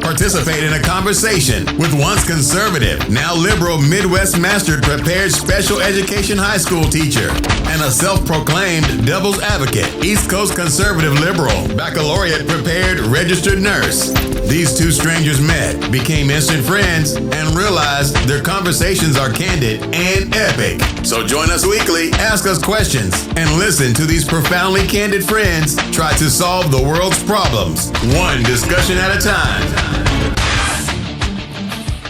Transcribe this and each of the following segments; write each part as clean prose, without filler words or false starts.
Participate in a conversation with once conservative, now liberal Midwest mastered prepared special education high school teacher and a self-proclaimed devil's advocate, East Coast conservative liberal, baccalaureate prepared registered nurse. These two strangers met, became instant friends, and realized their conversations are candid and epic. So join us weekly, ask us questions, and listen to these profoundly candid friends try to solve the world's problems, one discussion at a time.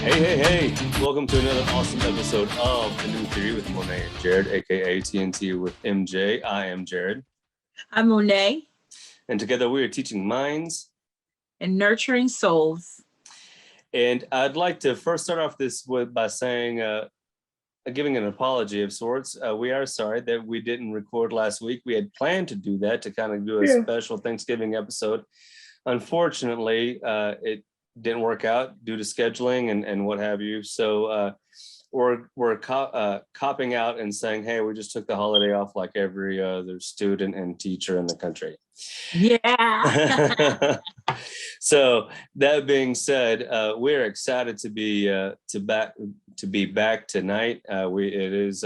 Hey. Welcome to another awesome episode of The New Theory with Monet and Jared, aka TNT with MJ. I am Jared. I'm Monet. And together we are teaching minds and nurturing souls. And I'd like to first start off this by saying, giving an apology of sorts. We are sorry that we didn't record last week. We had planned to do that, to kind of do a special Thanksgiving episode. Unfortunately, it didn't work out due to scheduling and what have you. So we're copping out and saying, hey, we just took the holiday off like every other student and teacher in the country. Yeah. So that being said, we're excited to be back tonight. It is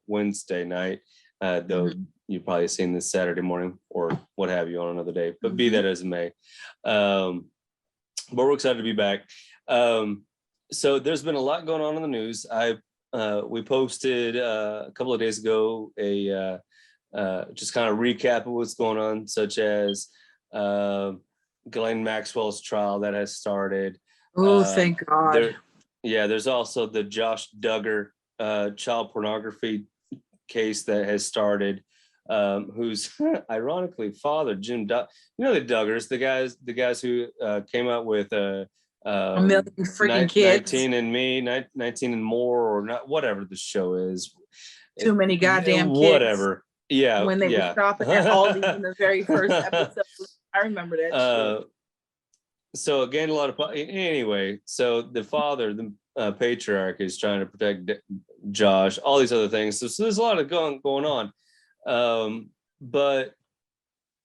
Wednesday night, though you've probably seen this Saturday morning or what have you on another day. But be that as it may. But we're excited to be back. So there's been a lot going on in the news. We posted a couple of days ago a just kind of recap of what's going on, such as Ghislaine Maxwell's trial that has started. Oh, thank God. There's also the Josh Duggar child pornography case that has started. Who's ironically father Jim the Duggars, the guys who came out with a million freaking kids, 19 and me, 19 and more, or not, whatever the show is. Too many goddamn kids. Whatever. Yeah. When they were stopping at Aldi in the very first episode, I remember that. So again, a lot of anyway. So the father, the patriarch, is trying to protect Josh. All these other things. So there's a lot of going on. But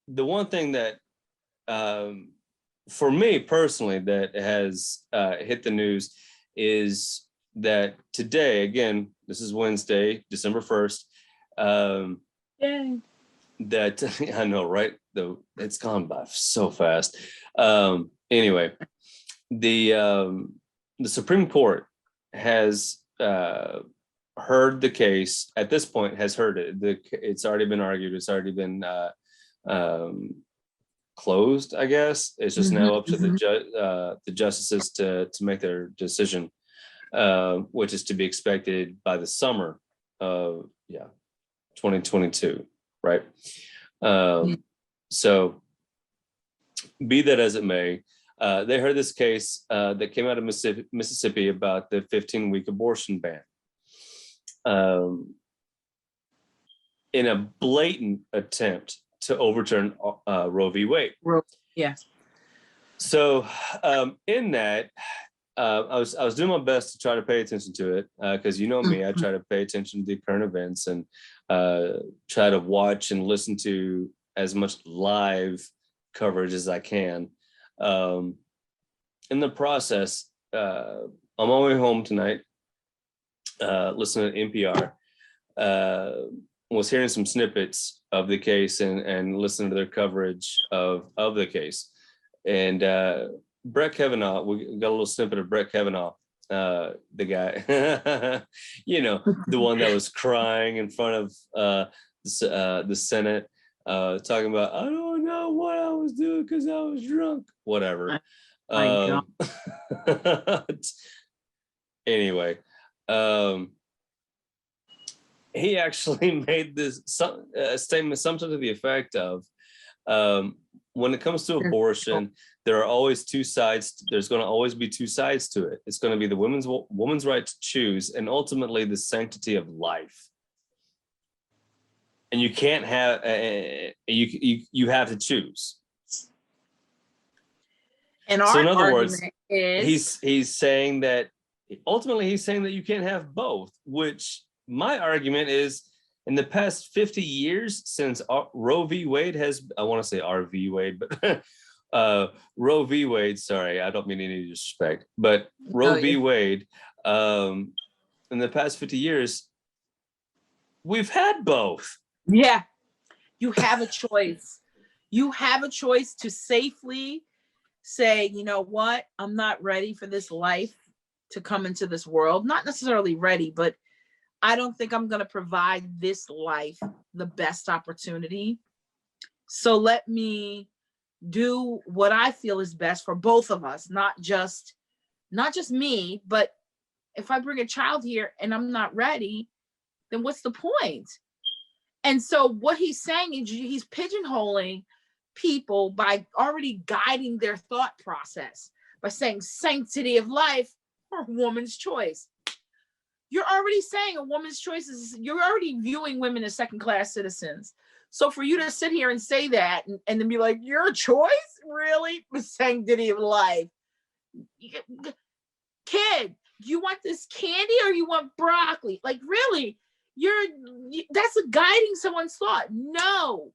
the one thing that, for me personally, that has hit the news is that today, again, this is Wednesday, December 1st. Yay. That I know, right? Though it's gone by so fast. Anyway, the Supreme Court has heard the case. At this point, has heard it. It's already been argued. It's already been closed, I guess. It's just now up to the justices to make their decision, which is to be expected by the summer of 2022, right? So be that as it may, they heard this case that came out of Mississippi about the 15-week abortion ban. In a blatant attempt to overturn Roe v. Wade. Yes. So in that, I was doing my best to try to pay attention to it, because you know me, I try to pay attention to the current events and try to watch and listen to as much live coverage as I can. In the process, on my way home tonight, listening to NPR, was hearing some snippets of the case and listening to their coverage of the case. And Brett Kavanaugh, we got a little snippet of Brett Kavanaugh, the guy, the one that was crying in front of the Senate, talking about, I don't know what I was doing because I was drunk, whatever. Anyway, he actually made this statement, something to the effect of, when it comes to abortion, there are always two sides. There's going to always be two sides to it. It's going to be the woman's right to choose, and ultimately the sanctity of life. And you can't have you have to choose. And so in other words, he's saying that ultimately he's saying that you can't have both, which my argument is, in the past 50 years since Roe v. Wade has, I want to say RV Wade, but Roe v. Wade, sorry, I don't mean any disrespect, but Roe v. Wade, in the past 50 years, we've had both. Yeah. You have a choice. You have a choice to safely say, you know what? I'm not ready for this life to come into this world. Not necessarily ready, but I don't think I'm going to provide this life the best opportunity. So let me do what I feel is best for both of us, not just me, but if I bring a child here and I'm not ready, then what's the point? And so what he's saying is he's pigeonholing people by already guiding their thought process by saying sanctity of life or woman's choice. You're already saying a woman's choice is, you're already viewing women as second-class citizens. So for you to sit here and say that and then be like, your choice? Really? The sanctity of life. Kid, do you want this candy or you want broccoli? Like, really? That's guiding someone's thought. No,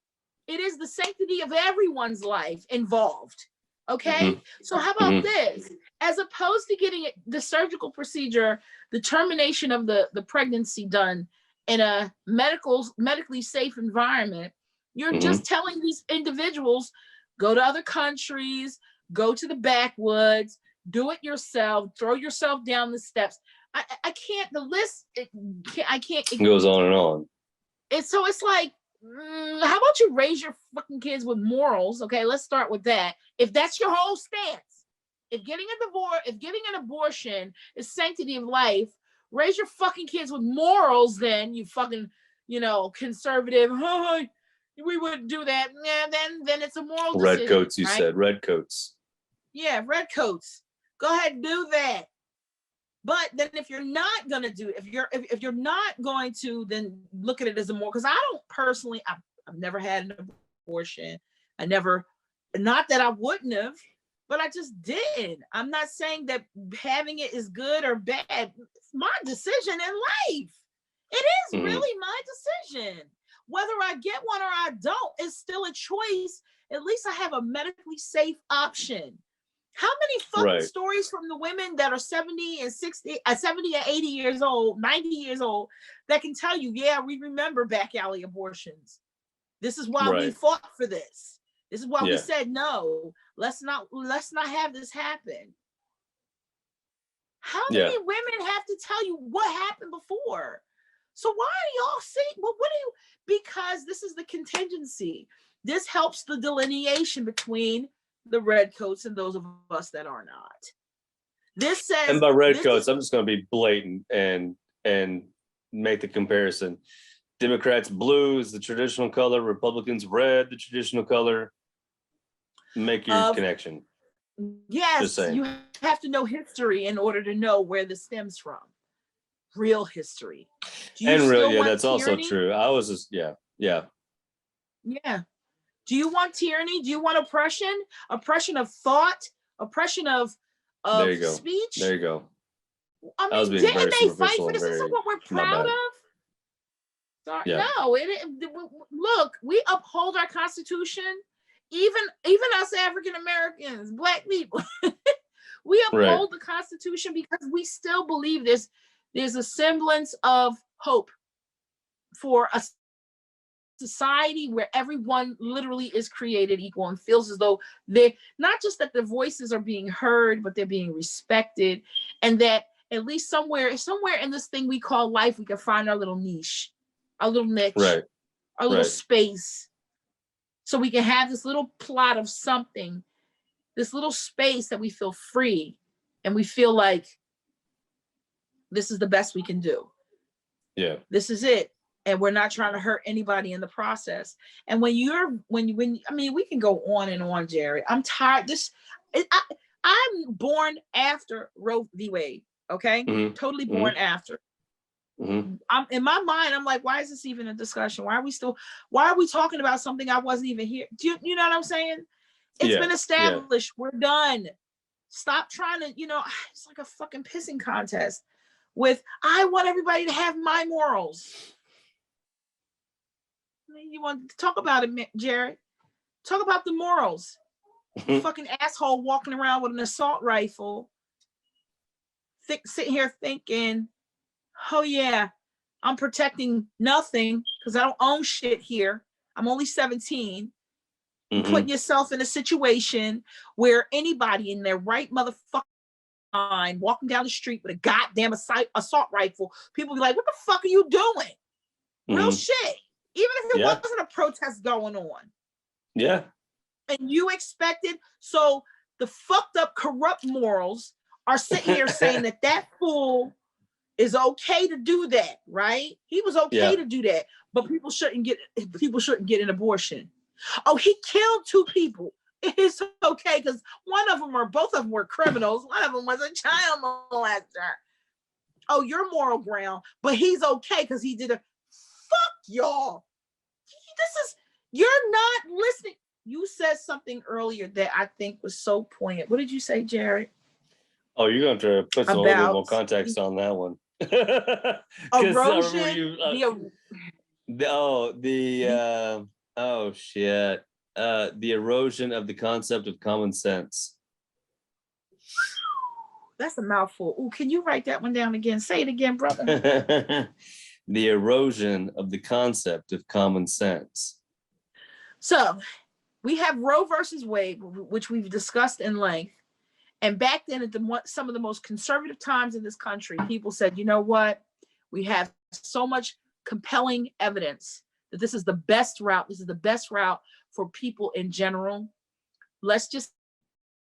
it is the sanctity of everyone's life involved. Okay. Mm-hmm. So how about this? As opposed to getting the surgical procedure, the termination of the pregnancy done in a medically safe environment, you're just telling these individuals, go to other countries, go to the backwoods, do it yourself, throw yourself down the steps. I can't, the list, I can't. It goes on and on. It's like, how about you raise your fucking kids with morals? Okay, let's start with that. If that's your whole stance, if getting a divorce, if getting an abortion is sanctity of life, raise your fucking kids with morals, then you fucking, conservative. Oh, we wouldn't do that. Yeah, then it's a moral decision. Red coats, you said. Red coats. Yeah, red coats. Go ahead and do that. But then if you're not going to do it, if you're not going to then look at it as a moral, because I don't personally, I've never had an abortion. Not that I wouldn't have, but I just didn't. I'm not saying that having it is good or bad. It's my decision in life. It is really my decision. Whether I get one or I don't, it's still a choice. At least I have a medically safe option. How many fucking stories from the women that are 70 and 60, 70 and 80 years old, 90 years old, that can tell you, yeah, we remember back alley abortions. This is why we fought for this. This is why we said, no, let's not have this happen. How many women have to tell you what happened before? So why are y'all saying, well, because this is the contingency. This helps the delineation between the red coats and those of us that are not. This says, and by red coats, I'm just going to be blatant and make the comparison. Democrats blue is the traditional color, Republicans red, the traditional color. Make your connection. Yes, you have to know history in order to know where this stems from. Real history. And real, that's tyranny? Also true. I was just, yeah. Do you want tyranny? Do you want oppression? Oppression of thought? Oppression of there you go. Speech? There you go. I mean, didn't they fight for this? This is what we're proud of. Sorry, no, look, we uphold our Constitution. Even us African Americans, Black people, we uphold the Constitution because we still believe there's a semblance of hope for a society where everyone literally is created equal and feels as though they're not just that their voices are being heard, but they're being respected, and that at least somewhere in this thing we call life, we can find our little niche, our little niche, our little space, so we can have this little plot of something, this little space that we feel free and we feel like this is the best we can do. Yeah, this is it. And we're not trying to hurt anybody in the process. And when I mean, we can go on and on, Jerry. I'm tired. I'm born after Roe v. Wade. Okay, totally born after. I'm in my mind. I'm like, why is this even a discussion? Why are we talking about something I wasn't even here? Do you know what I'm saying? It's been established. We're done. Stop trying to. It's like a fucking pissing contest. With I want everybody to have my morals. You want to talk about it, Jared? Talk about the morals. Fucking asshole walking around with an assault rifle, sitting here thinking, oh yeah, I'm protecting nothing because I don't own shit here. I'm only 17. Putting yourself in a situation where anybody in their right motherfucking mind walking down the street with a goddamn assault rifle, people be like, what the fuck are you doing? Real shit. Even if it wasn't a protest going on. Yeah. And you expected, so the fucked up corrupt morals are sitting here saying that fool is okay to do that, right? He was okay to do that, but people shouldn't get an abortion. Oh, he killed 2 people. It's okay because both of them were criminals. One of them was a child molester. Oh, you're moral ground, but he's okay because he did a fuck y'all. You're not listening. You said something earlier that I think was so poignant. What did you say, Jared? Oh, you're going to have to put some little more context on that one. Erosion. The erosion of the concept of common sense. That's a mouthful. Ooh, can you write that one down again? Say it again, brother. The erosion of the concept of common sense. So we have Roe versus Wade, which we've discussed in length. And back then, at some of the most conservative times in this country, people said, you know what? We have so much compelling evidence that this is the best route. This is the best route for people in general. Let's just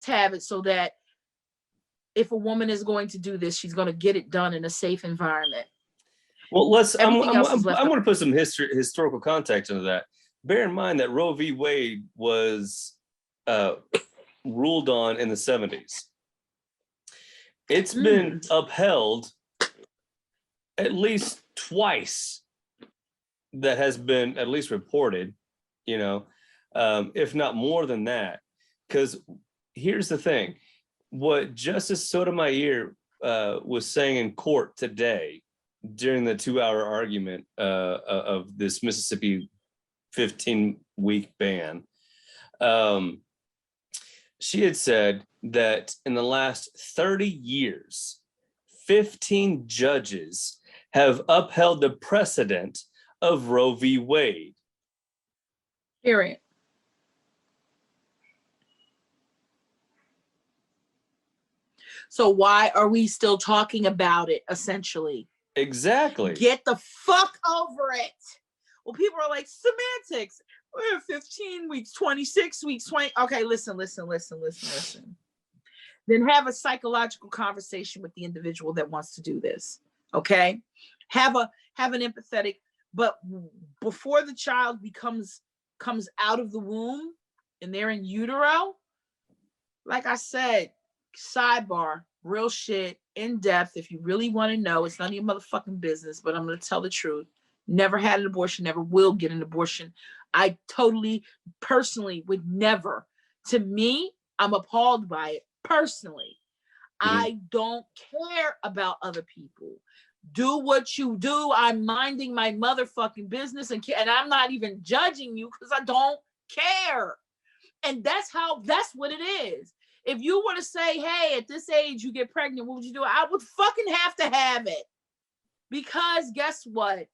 have it so that if a woman is going to do this, she's going to get it done in a safe environment. Well, I'm going to put some historical context into that. Bear in mind that Roe v. Wade was ruled on in the 70s. It's been upheld at least twice. That has been at least reported, if not more than that. Because here's the thing. What Justice Sotomayor was saying in court today during the 2-hour argument of this Mississippi 15-week ban, she had said that in the last 30 years, 15 judges have upheld the precedent of Roe v. Wade. Period. So why are we still talking about it, essentially? Exactly. Get the fuck over it. Well, people are like, semantics. We're 15 weeks, 26 weeks, 20. Okay, listen. Then have a psychological conversation with the individual that wants to do this. Okay? Have an empathetic, but before the child comes out of the womb and they're in utero, like I said, sidebar, real shit, in depth. If you really want to know, it's none of your motherfucking business, but I'm going to tell the truth. Never had an abortion, never will get an abortion. I totally, personally would never. To me, I'm appalled by it. Personally, I don't care about other people. Do what you do. I'm minding my motherfucking business, and I'm not even judging you because I don't care. And that's what it is. If you were to say, hey, at this age you get pregnant, what would you do? I would fucking have to have it. Because guess what?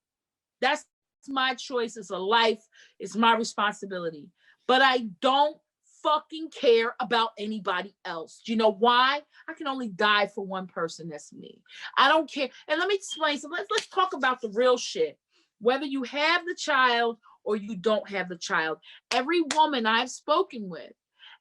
That's my choice. It's a life. It's my responsibility. But I don't fucking care about anybody else. Do you know why? I can only die for one person. That's me. I don't care. And let me explain. So let's talk about the real shit. Whether you have the child or you don't have the child, every woman I've spoken with,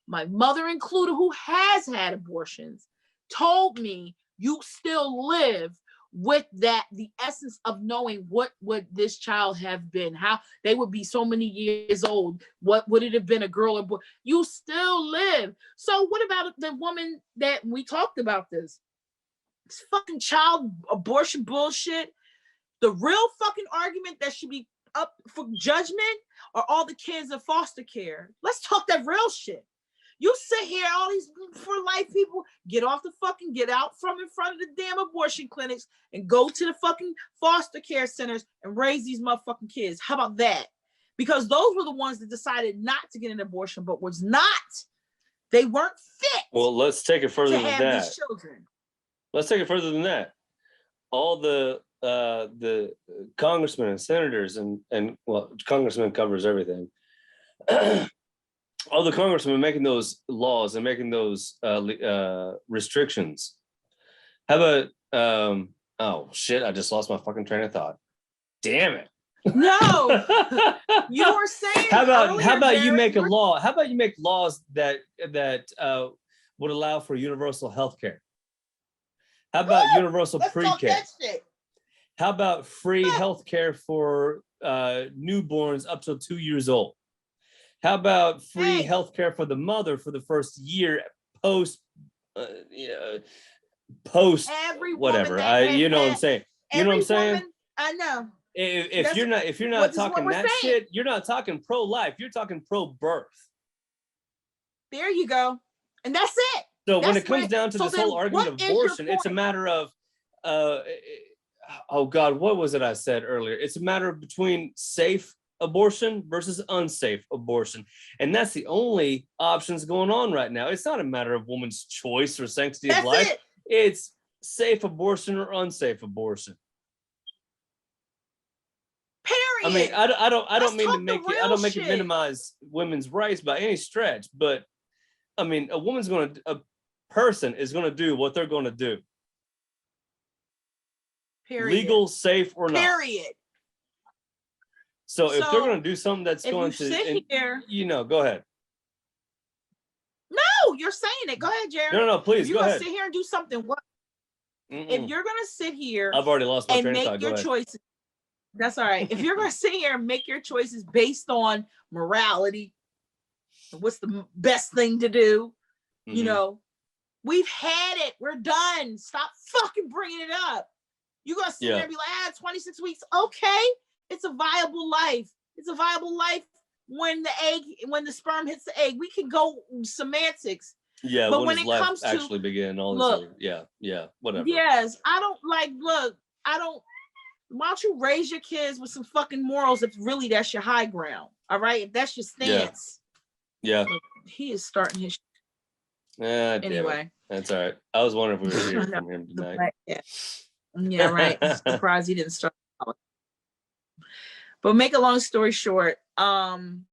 my mother included, who has had abortions, told me you still live with that, the essence of knowing what would this child have been, how they would be so many years old, what would it have been, a girl or boy? You still live. So what about the woman that we talked about this fucking child abortion bullshit? The real fucking argument that should be up for judgment are all the kids in foster care. Let's talk that real shit. You sit here, all these for life people, get out from in front of the damn abortion clinics and go to the fucking foster care centers and raise these motherfucking kids. How about that? Because those were the ones that decided not to get an abortion, but was not They weren't fit. Well, let's take it further than that. These children. Let's take it further than that. All the congressmen and senators and well, congressman covers everything. All the congressmen making those laws and making those restrictions. How about oh shit, I just lost my fucking train of thought. Damn it. No. You were saying how about earlier, you make a law? How about you make laws that would allow for universal health care? How about universal pre-K? How about free health care for newborns up till 2 years old? How about free health care for the mother for the first year post whatever? You know what I'm saying? You know what I'm saying? I know. If you're not talking that shit, you're not talking pro-life. You're talking pro-birth. There you go, and that's it. So when it comes down to this whole argument of abortion, it's a matter of, oh God, what was it I said earlier? It's a matter of between safe abortion versus unsafe abortion. And that's the only options going on right now. It's not a matter of woman's choice or sanctity of life. It's safe abortion or unsafe abortion. Period. I mean, I don't mean to make it, I don't make it minimize women's rights by any stretch, but I mean, a person is going to do what they're going to do. Period. Legal, safe, or not. Period. So if they're going to do something that's going to, go ahead. No, you're saying it. Go ahead, Jeremy. No, please, go ahead. Sit here and do something. What? If you're going to sit here, I've already lost my train of thought. Make your choices. That's all right. If you're going to sit here and make your choices based on morality, what's the best thing to do? You know, we've had it. We're done. Stop fucking bringing it up. You're going to sit there and be like, 26 weeks. Okay. It's a viable life. It's a viable life when the sperm hits the egg. We can go semantics. Yeah. But when it comes to actually begin, all this whatever. Yes. Why don't you raise your kids with some fucking morals if really that's your high ground? All right. If that's your stance. Yeah. Look, he is starting his anyway. That's all right. I was wondering if we were hearing from him tonight. Yeah, right. I'm surprised he didn't start. But make a long story short, and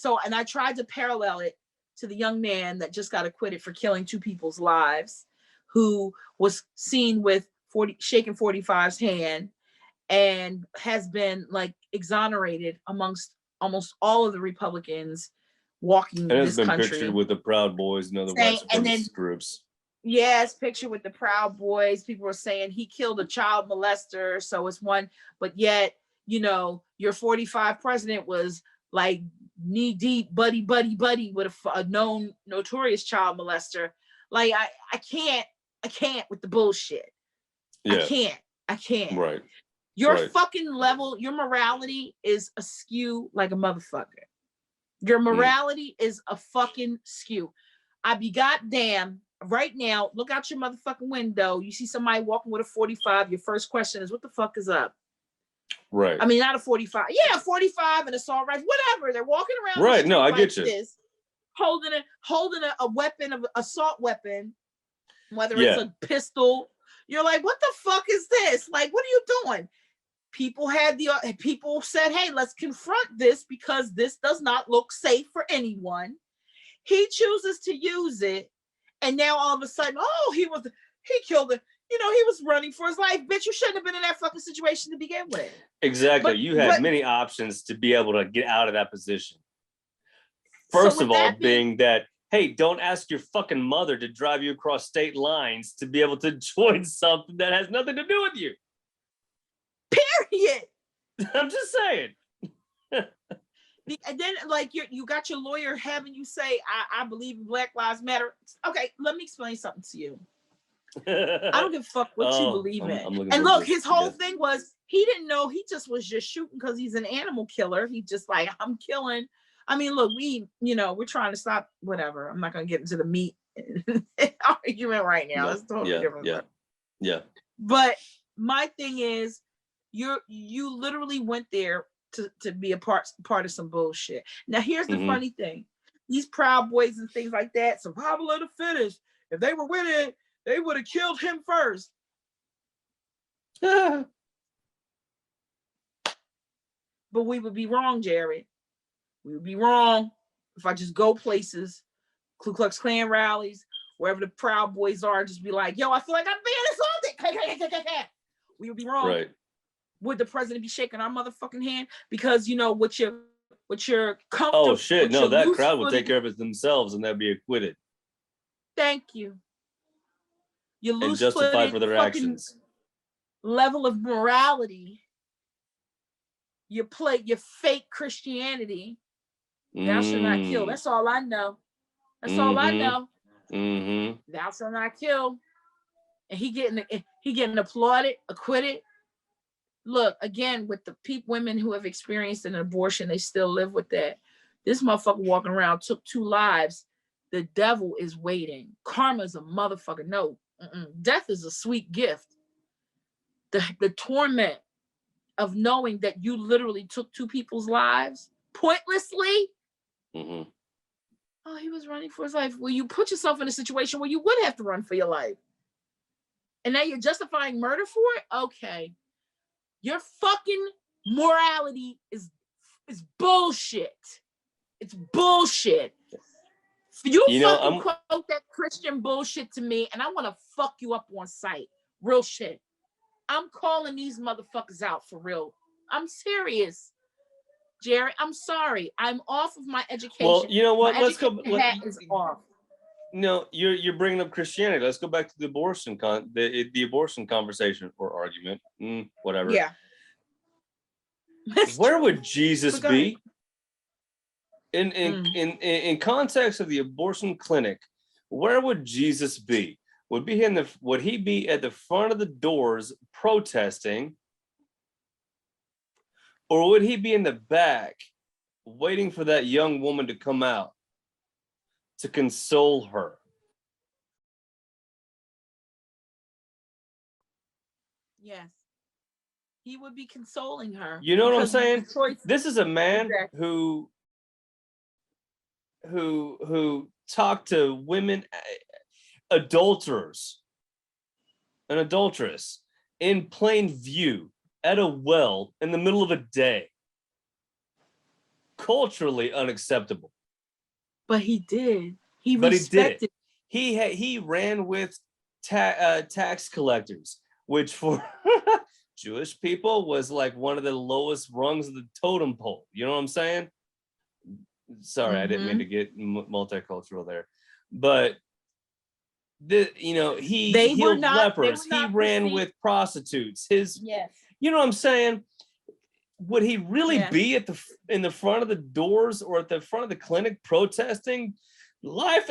I tried to parallel it to the young man that just got acquitted for killing 2 people's lives, who was seen with shaking 45's hand and has been like exonerated amongst almost all of the Republicans walking this country. And has been pictured with the Proud Boys and other white supremacist groups. Yes, picture with the Proud Boys. People were saying he killed a child molester, so it's one, but yet, your 45 president was like knee deep, buddy with a known notorious child molester. Like I can't with the bullshit. Yeah. I can't. Right. Your fucking level, your morality is askew like a motherfucker. Your morality is a fucking skew. I be goddamn. Right now, look out your motherfucking window. You see somebody walking with a 45. Your first question is, what the fuck is up? Right. I mean, not a 45. Yeah, 45 and assault rifle, whatever. They're walking around. Right. No, I get you. Holding a weapon, of assault weapon, whether it's a pistol. You're like, what the fuck is this? Like, what are you doing? People said, hey, let's confront this because this does not look safe for anyone. He chooses to use it. And now all of a sudden, he killed it. He was running for his life. Bitch, you shouldn't have been in that fucking situation to begin with. Exactly. You had many options to be able to get out of that position. First of all, being that, hey, don't ask your fucking mother to drive you across state lines to be able to join something that has nothing to do with you. Period. I'm just saying. And then, like, you got your lawyer having you say, I believe in Black Lives Matter. Okay, let me explain something to you. I don't give a fuck what you believe in. And look, his whole thing was, he didn't know, he just was just shooting because he's an animal killer. He just like, I'm killing. I mean, look, we're trying to stop, whatever. I'm not going to get into the meat argument right now. It's totally different. Yeah. But my thing is, you literally went there to be a part of some bullshit. Now, here's the funny thing. these Proud Boys and things like that. Survival of the fittest. If they were winning, they would have killed him first. But we would be wrong, Jared. We would be wrong if I just go places, Ku Klux Klan rallies, wherever the Proud Boys are, just be like, yo, I feel like I'm being assaulted. We would be wrong. Right. Would the president be shaking our motherfucking hand? Because, you know, with your comfortable. Oh shit! No, that crowd would take care of it themselves, and they'd be acquitted. Thank you. You and justified for their actions. Level of morality. You play your fake Christianity. Thou shalt not kill. That's all I know. That's all I know. Thou shalt not kill. And he getting applauded, acquitted. Look, again, with the women who have experienced an abortion, they still live with that. This motherfucker walking around took 2 lives. The devil is waiting. Karma's a motherfucker. No, death is a sweet gift. The torment of knowing that you literally took 2 people's lives pointlessly. Oh, he was running for his life. Well, you put yourself in a situation where you would have to run for your life. And now you're justifying murder for it? Okay. Your fucking morality is bullshit. It's bullshit. You fucking quote that Christian bullshit to me, and I want to fuck you up on sight. Real shit. I'm calling these motherfuckers out for real. I'm serious. Jerry, I'm sorry. I'm off of my education. Well, you know what? Let's go. Hat is off. No, you're bringing up Christianity. Let's go back to the abortion the abortion conversation or argument. Whatever. Yeah. Where would Jesus be? In context of the abortion clinic, where would Jesus be? Would he be at the front of the doors protesting? Or would he be in the back waiting for that young woman to come out to console her? Yes. He would be consoling her. You know what I'm saying? This is a man who talked to women, adulterers, an adulteress in plain view at a well in the middle of a day. Culturally unacceptable. But he did. He respected. He ran with tax collectors, which for Jewish people was like one of the lowest rungs of the totem pole. You know what I'm saying? Sorry, I didn't mean to get multicultural there, but he healed lepers. He ran with prostitutes. You know what I'm saying? Would he really be in the front of the doors or at the front of the clinic protesting life,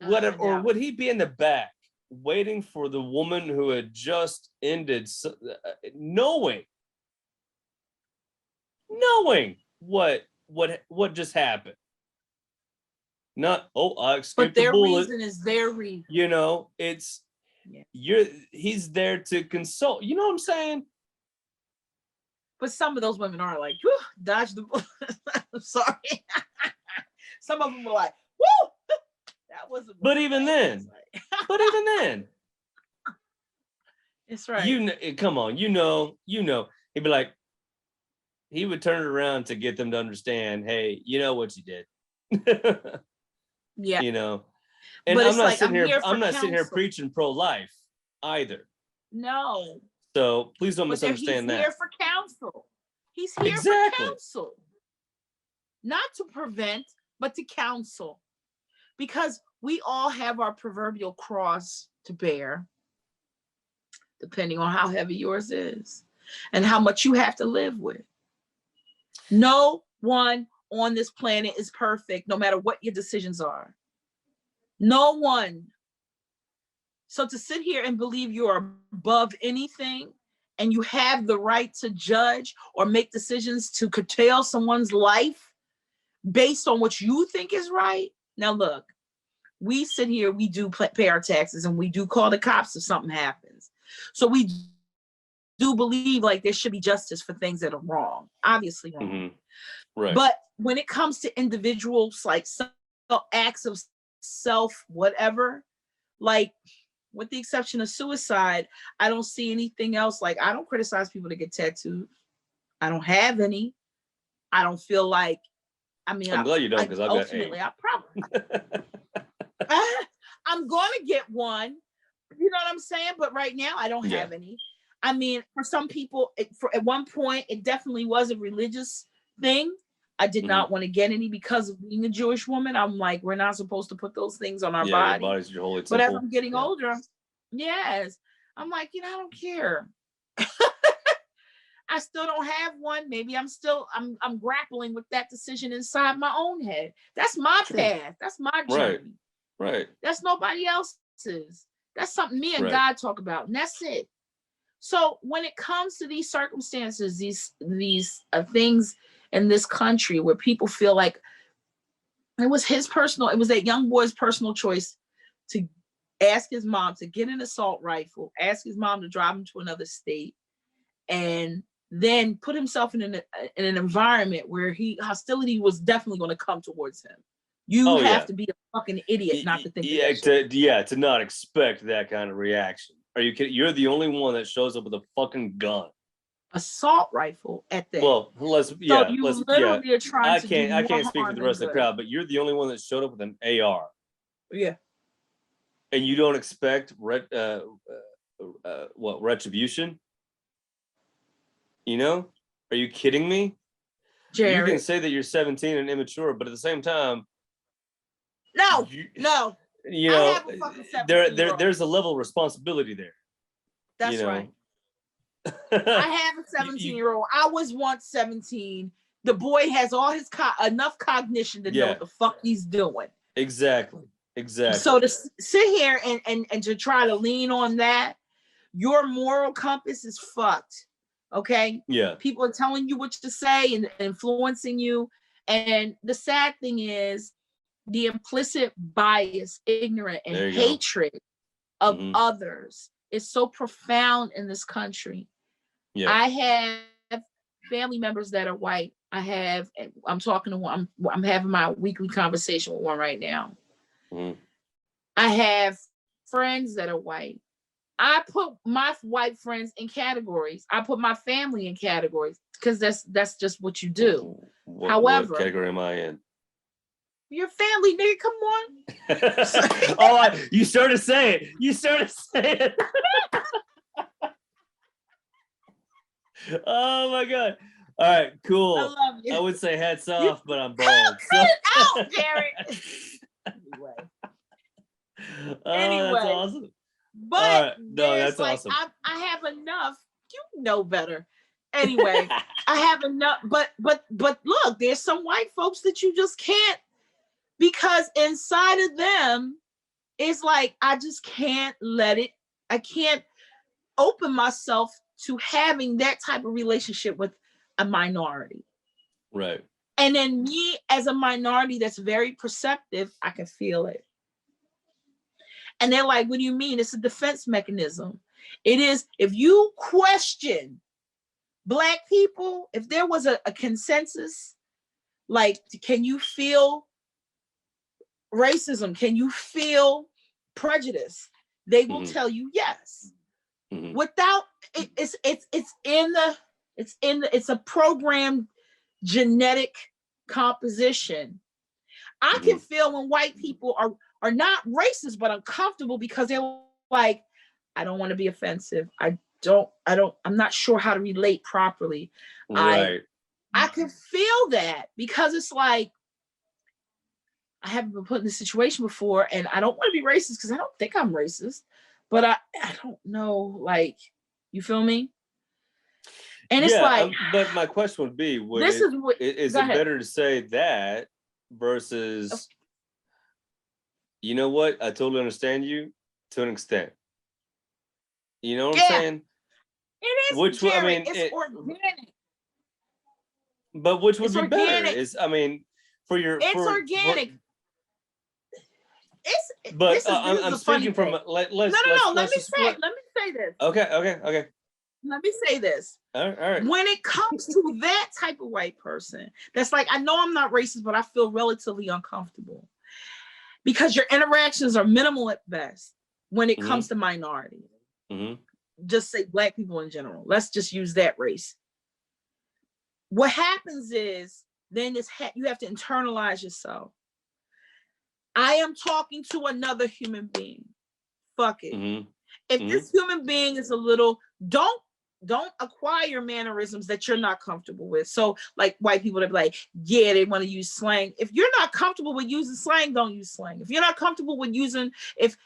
whatever, or would he be in the back waiting for the woman who had just ended, knowing what just happened? Not, I escaped the bullet. But their reason is their reason. You know, he's there to console. You know what I'm saying? But some of those women are like, dodge the bullet. I'm sorry. Some of them were like, woo! That wasn't. But even then, it's right. Come on, you know. He'd be like, he would turn it around to get them to understand, hey, you know what you did. Yeah. You know. And I'm not sitting here preaching pro-life either. No. So please don't misunderstand that. He's here for counsel. He's here for counsel. Not to prevent, but to counsel. Because we all have our proverbial cross to bear, depending on how heavy yours is and how much you have to live with. No one on this planet is perfect, no matter what your decisions are. No one. So to sit here and believe you are above anything and you have the right to judge or make decisions to curtail someone's life based on what you think is right. Now, look, we sit here, we do pay our taxes and we do call the cops if something happens. So we do believe like there should be justice for things that are wrong, obviously wrong. Right. But when it comes to individuals, like some acts of self whatever, like with the exception of suicide, I don't see anything else. Like, I don't criticize people that get tattoos. I don't have any. I don't feel like, I mean, I'm glad you don't, because I've got 8. I probably I'm going to get one. You know what I'm saying? But right now, I don't have any. I mean, for some people, at one point, it definitely was a religious thing. I did not want to get any because of being a Jewish woman. I'm like, we're not supposed to put those things on our body. Your body's your holy temple. But as I'm getting older, yes, I'm like, I don't care. I still don't have one. Maybe I'm grappling with that decision inside my own head. That's my path. That's my journey. Right. That's nobody else's. That's something me and God talk about, and that's it. So when it comes to these circumstances, these things in this country where people feel like it was that young boy's personal choice to ask his mom to get an assault rifle, ask his mom to drive him to another state, and then put himself in an environment where hostility was definitely going to come towards him. You have to be a fucking idiot not to think to not expect that kind of reaction. Are you kidding? You're the only one that shows up with a fucking gun. Assault rifle at that. Well, I can't speak for the rest of the crowd, but you're the only one that showed up with an AR. Yeah. And you don't expect retribution? You know? Are you kidding me? Jared. You can say that you're 17 and immature, but at the same time, no. You know, there's a level of responsibility there. That's right. I have a 17-year-old. I was once 17. The boy has all his enough cognition to know what the fuck he's doing. Exactly. So to sit here and to try to lean on that, your moral compass is fucked. Okay? Yeah. People are telling you what to say and influencing you. And the sad thing is the implicit bias, ignorance, and hatred of others is so profound in this country. Yeah. I have family members that are white. I'm talking to one, I'm having my weekly conversation with one right now. I have friends that are white. I put my white friends in categories. I put my family in categories because that's just what you do. However, what category am I in? Your family, nigga, come on. You started saying. Oh my God. All right, cool. I love you. I would say hats off, but I'm bald. Cut it out, Jared. Anyway. That's awesome. But that's awesome. I have enough. You know better. Anyway, I have enough. But look, there's some white folks that you just can't, because inside of them, it's like, I just can't let it. I can't open myself to having that type of relationship with a minority. Right. And then me as a minority that's very perceptive, I can feel it. And they're like, what do you mean? It's a defense mechanism. It is, if you question Black people, if there was a consensus, like, can you feel racism? Can you feel prejudice? They will tell you yes. Without it's a programmed genetic composition. I can feel when white people are not racist but uncomfortable because they're like, I don't want to be offensive. I'm not sure how to relate properly. Right. I can feel that because it's like, I haven't been put in this situation before, and I don't want to be racist because I don't think I'm racist, but I don't know, like, you feel me? And it's like, but my question would be, is it better to say that versus, you know what? I totally understand you to an extent. You know what I'm saying? It is. It's organic. But which would be better? For your. It's organic. I'm speaking from. Let me say this. Okay. Let me say this. All right. When it comes to that type of white person, that's like, I know I'm not racist, but I feel relatively uncomfortable. because your interactions are minimal at best when it comes to minorities. Just say Black people in general. Let's just use that race. What happens is then you have to internalize yourself. I am talking to another human being. Fuck it. If this human being is a little, don't acquire mannerisms that you're not comfortable with. So like white people that be like, yeah, they want to use slang. If you're not comfortable with using slang, don't use slang. If you're not comfortable with using, if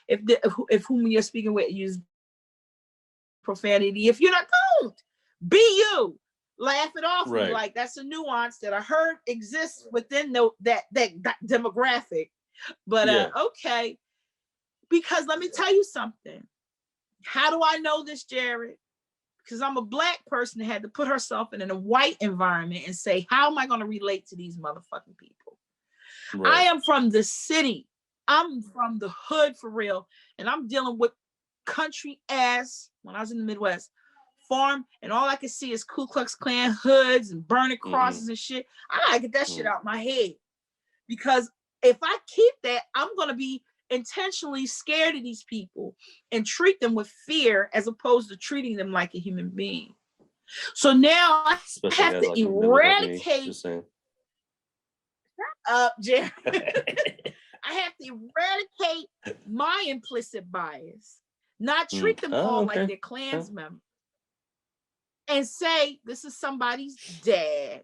whom you're speaking with use profanity, if you're not, don't be you. Laugh it off. Right. Like that's a nuance that I heard exists within that demographic. But okay, because let me tell you something. How do I know this, Jared? Because I'm a Black person that had to put herself in a white environment and say, how am I going to relate to these motherfucking people? Right. I am from the city. I'm from the hood for real. And I'm dealing with country ass, when I was in the Midwest, farm, and all I can see is Ku Klux Klan hoods and burning crosses and shit. I gotta get that shit out my head. Because if I keep that, I'm going to be intentionally scared of these people and treat them with fear as opposed to treating them like a human being. So now I have to eradicate. Jerry. I have to eradicate my implicit bias, not treat them all like they're Klans members, and say this is somebody's dad,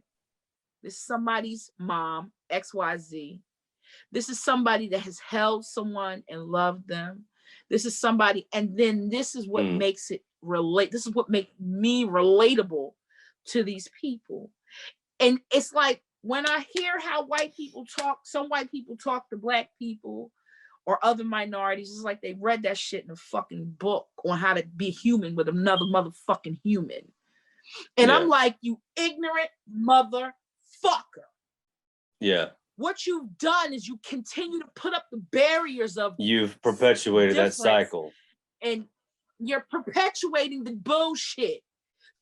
this is somebody's mom, XYZ. This is somebody that has held someone and loved them. This is somebody, and then this is what makes it relate. This is what makes me relatable to these people. And it's like when I hear how white people talk, some white people talk to Black people or other minorities, it's like they read that shit in a fucking book on how to be human with another motherfucking human. And I'm like, you ignorant motherfucker. Yeah. What you've done is you continue to put up the barriers of you've perpetuated that cycle. And you're perpetuating the bullshit.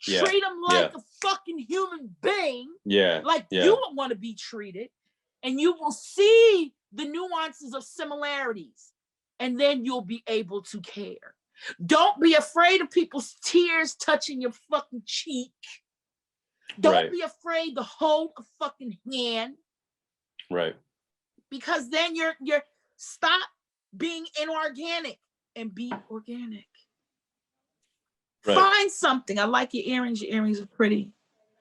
Treat them like a fucking human being. Like you would want to be treated. And you will see the nuances of similarities. And then you'll be able to care. Don't be afraid of people's tears touching your fucking cheek. Don't be afraid to hold a fucking hand. Right. Because then you're stop being inorganic and be organic. Right. Find something. I like your earrings. Your earrings are pretty.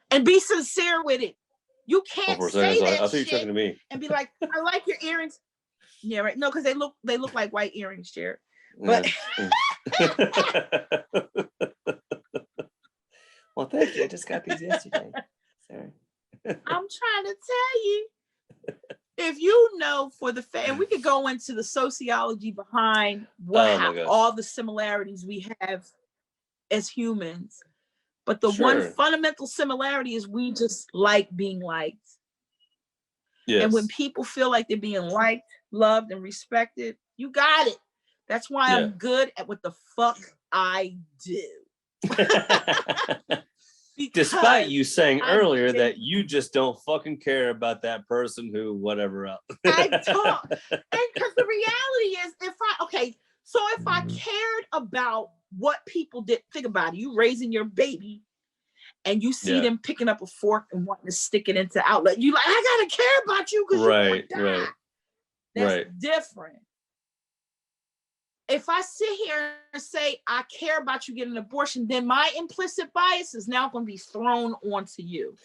And be sincere with it. You can't say that I thought you were talking to me. And be like, I like your earrings. Yeah, right. No, because they look like white earrings, Jared. But well, thank you. I just got these yesterday. Sorry. I'm trying to tell you. If you know for the fact, and we could go into the sociology behind all the similarities we have as humans, but the one fundamental similarity is we just like being liked. Yes. And when people feel like they're being liked, loved, and respected, you got it. That's why I'm good at what the fuck I do. Despite you saying earlier that you just don't fucking care about that person who whatever else. I don't. And because the reality is if I cared about what people did, think about it. You raising your baby and you see them picking up a fork and wanting to stick it into outlet. You like, I gotta care about you because right. That's different. If I sit here and say, I care about you getting an abortion, then my implicit bias is now going to be thrown onto you.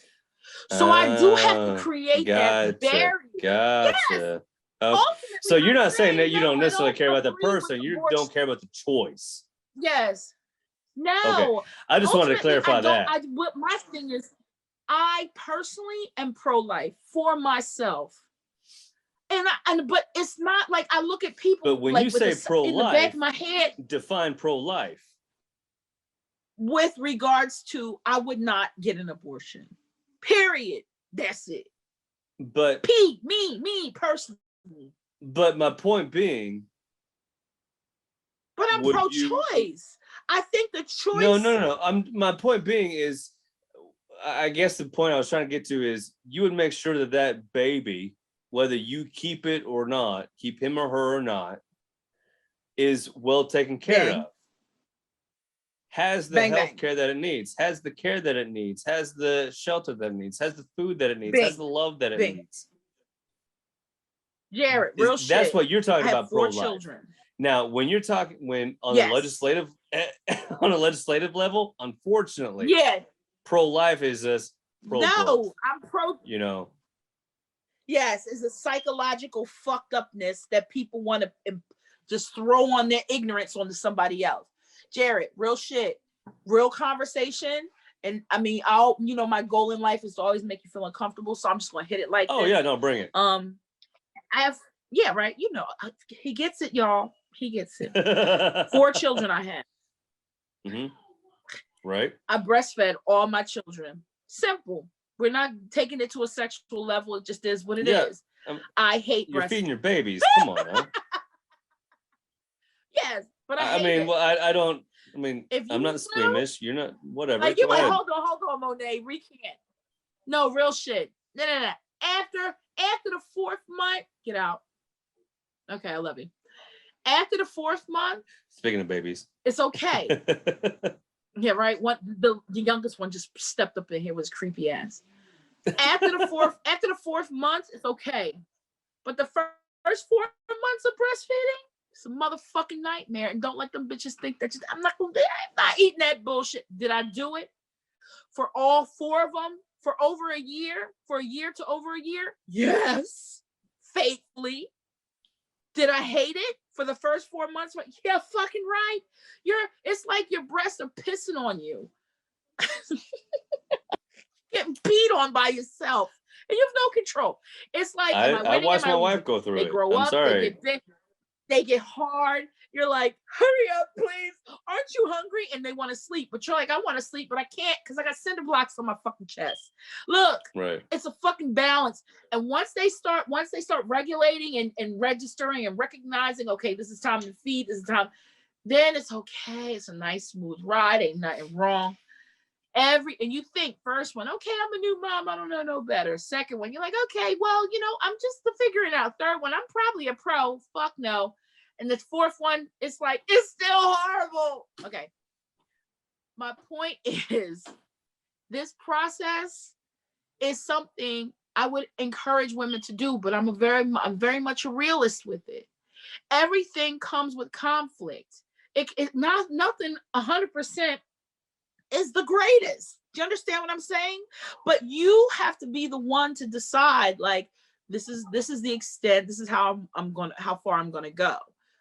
So I do have to create that barrier. Gotcha. Yes. So you're not saying that you don't necessarily care about the person. You don't care about the choice. Yes. No. Okay. I just wanted to clarify that. My thing is, I personally am pro-life for myself. But it's not like I look at people. But when you say pro-life, in the back of my head, define pro-life. With regards to, I would not get an abortion. Period. That's it. But me personally. But my point being. But I'm pro-choice. I think the choice. No. My point being is, I guess the point I was trying to get to is, you would make sure that baby whether you keep it or not, keep him or her or not, is well taken care of. Has the health care that it needs, has the care that it needs, has the shelter that it needs, has the food that it needs, has the love that it needs. Jared, real shit. That's what you're talking about, pro-life. Children. Now, when you're talking, on the legislative, on a legislative level, unfortunately, pro-life is just no, I'm pro. You know. Yes, it's a psychological fucked upness that people want to just throw on their ignorance onto somebody else. Jared, real shit, real conversation. And I mean, my goal in life is to always make you feel uncomfortable. So I'm just gonna hit it like this. Yeah, no, bring it. Right. He gets it, y'all. He gets it. 4 children I have. Mm-hmm. Right. I breastfed all my children. Simple. We're not taking it to a sexual level. It just is what it is. I hate you're feeding your babies. Come on, man. Yes, but I mean, I don't. I mean, I'm not squeamish. You're not. Whatever. Like, hold on, Monet. Recant. No, real shit. No. After the 4th month, get out. Okay, I love you. After the 4th month. Speaking of babies, it's okay. Yeah, right. The youngest one just stepped up in here with his creepy ass. After the 4th month, it's okay. But the first 4 months of breastfeeding, it's a motherfucking nightmare. And don't let them bitches think that I'm not eating that bullshit. Did I do it for all 4 of them for over a year? For a year to over a year? Yes. Faithfully. Did I hate it for the first 4 months? Yeah, fucking right. It's like your breasts are pissing on you. Getting peed on by yourself. And you have no control. It's like I watched my wife go through it. They grow up, sorry. They get hard. You're like, hurry up, please. Aren't you hungry? And they want to sleep. But you're like, I want to sleep, but I can't because I got cinder blocks on my fucking chest. Look, It's a fucking balance. And once they start regulating and registering and recognizing, okay, this is time to feed, this is time, then it's okay. It's a nice, smooth ride. Ain't nothing wrong. And you think first one, okay, I'm a new mom. I don't know no better. Second one, you're like, okay, well, I'm just figuring it out. Third one, I'm probably a pro. Fuck no. And the 4th one, it's like, it's still horrible. Okay. My point is, this process is something I would encourage women to do, but I'm very much a realist with it. Everything comes with conflict. Nothing 100% is the greatest. Do you understand what I'm saying? But you have to be the one to decide, like, this is the extent, this is how far I'm gonna go.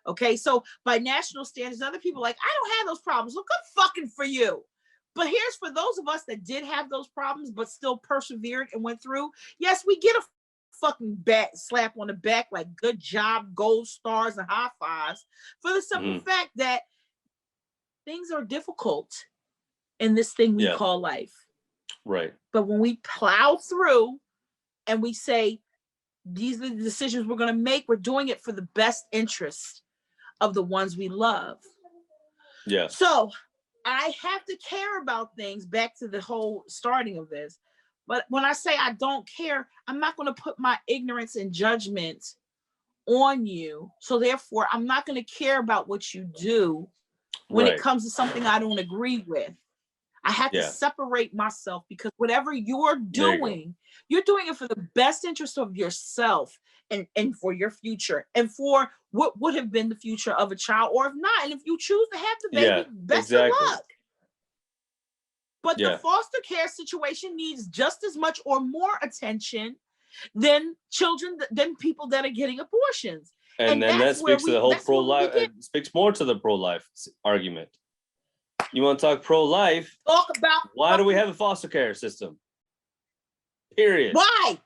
Okay, so by national standards, other people are like, I don't have those problems. Well, good fucking for you. But here's for those of us that did have those problems, but still persevered and went through. Yes, we get a fucking slap on the back, like good job, gold stars and high fives, for the simple fact that things are difficult in this thing we call life. Right. But when we plow through and we say, these are the decisions we're going to make, we're doing it for the best interest of the ones we love. Yeah. So I have to care about things, back to the whole starting of this. But when I say I don't care, I'm not going to put my ignorance and judgment on you. So therefore, I'm not going to care about what you do when it comes to something I don't agree with. I have to separate myself, because whatever you're doing, you're doing it for the best interest of yourself and for your future and for what would have been the future of a child, or if not. And if you choose to have the baby, best of luck. But the foster care situation needs just as much or more attention than people that are getting abortions. And then that speaks to the whole pro-life. It speaks more to the pro-life argument. You want to talk pro-life? Talk about why do we have a foster care system? Period. Why?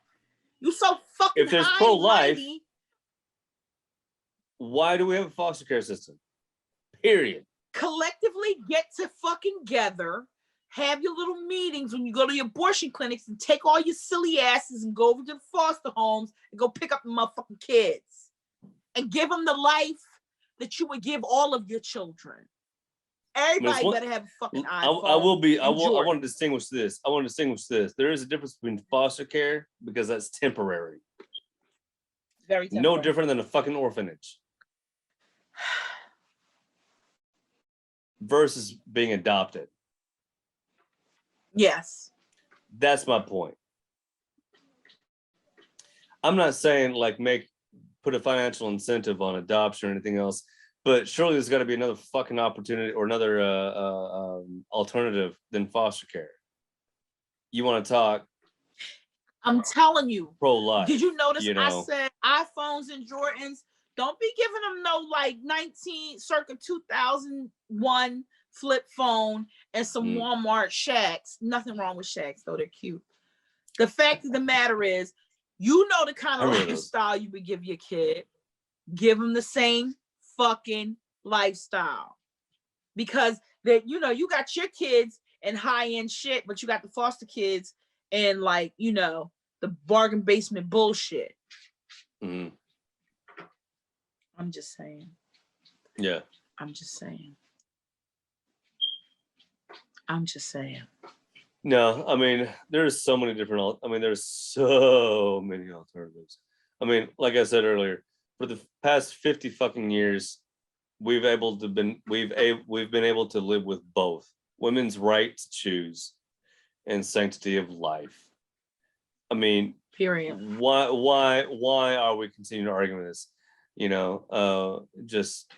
You so fucking. If there's pro-life, why do we have a foster care system? Period. Collectively get to fucking together, have your little meetings when you go to the abortion clinics, and take all your silly asses and go over to the foster homes and go pick up the motherfucking kids and give them the life that you would give all of your children. Everybody better have a fucking iPhone. I want to distinguish this. There is a difference between foster care, because that's temporary. Very No temporary. different than a fucking orphanage. Versus being adopted. Yes. That's my point. I'm not saying like put a financial incentive on adoption or anything else, but surely there's got to be another fucking opportunity or another alternative than foster care. You want to talk? I'm telling you. Pro-life. Did you notice you know? I said iPhones and Jordans? Don't be giving them no like circa 2001 flip phone and some Walmart Shacks. Nothing wrong with Shacks though, they're cute. The fact of the matter is, you know the kind of lifestyle you would give your kid. Give them the same fucking lifestyle, because that you got your kids and high-end shit, but you got the foster kids and like the bargain basement bullshit. Mm-hmm. I'm just saying. Yeah. I'm just saying. I'm just saying. No, I mean, there's so many different. I mean, there's so many alternatives. I mean, like I said earlier, for the past 50 fucking years, we've been able to live with both women's right to choose and sanctity of life. I mean, period. Why are we continuing to argue this? Just